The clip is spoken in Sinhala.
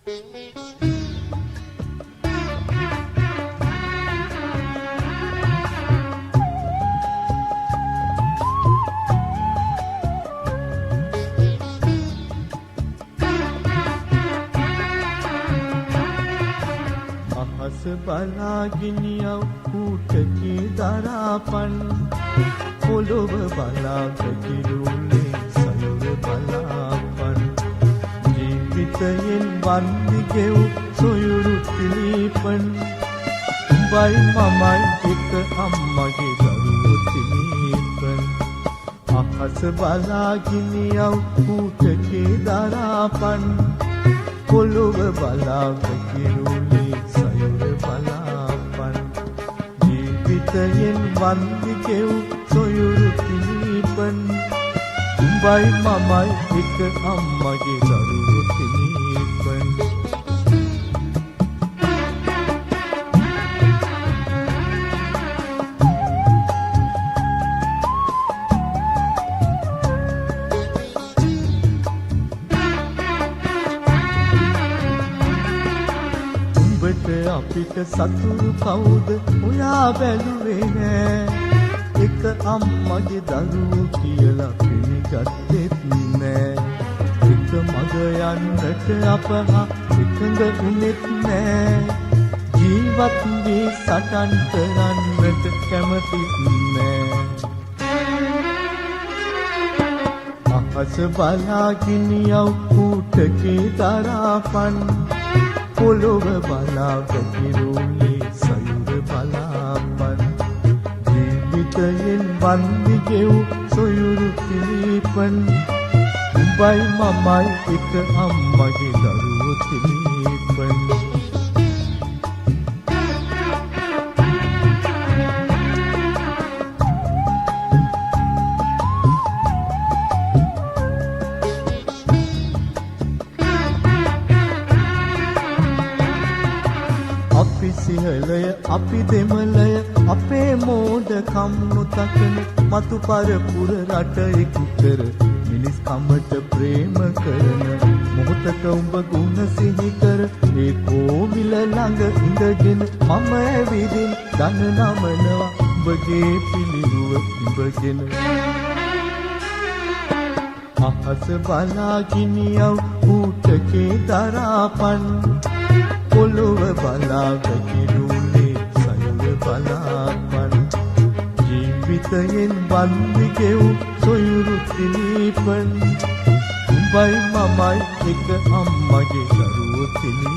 අහස බලාගිනියව් කූටකේ දරාපන් පොළොව බලාගකිරුනේ සයුර බලාපන් ජීවිතයෙන් වන්දි ගෙව් සොයුරු තිලීපන් උඹයි මමයි එක අම්මගේ දරුවෝ තිලීපන් අහස බලාගිනියව් කූටකේ දරාපන් පොළොව බලාගකිරුනේ සයුර බලාපන් ජීවිතයෙන් වන්දි ගෙව් සොයුරු තිලීපන් උඹයි මමයි එක අම්මගේ දරුවෝ තිලීපන් අපිට සතුරු කවුද ඔයා බැලුවේ නෑ එක අම්මගේ දරුවෝ කියලා පිළිගත්තෙත් නෑ එක මග යන්නට අප එකඟ වුණෙත් නෑ ජීවත් වී සටන් කරන්නට කැමතිත් නෑ අහස බලාගිනියව් කූටකේ දරාපන් පොළොව බලාගකිරුනේ සයුර බලාපන් ජීවිතයෙන් වන්දි ගෙව් සොයුරු තිලීපන් උඹයි මමයි එක අම්මගේ දරුවෝ තිලීපන් අපි සිහලය අපි දෙමළය අපේ මෝඩකම් නොතකන මතු පරපුර රට එකුතර මිනිස් කමට ප්‍රේම කරන මොහොතක උඹ ගුණ සිහි කර ඒ කෝවිල ළඟ ඉඳගෙන මම ඇවිදින් දන නමනවා උඹගේ පිළිරුව ඉඹගෙන අහස බලාගිනියව් කූටකේ දරාපන් පොළොව බලාගකිරුනේ සයුර බලාපන් ජීවිතයෙන් වන්දි ගෙව් සොයුරු තිලීපන් උඹයි මමයි එක අම්මගේ දරුවෝ තිලීපන්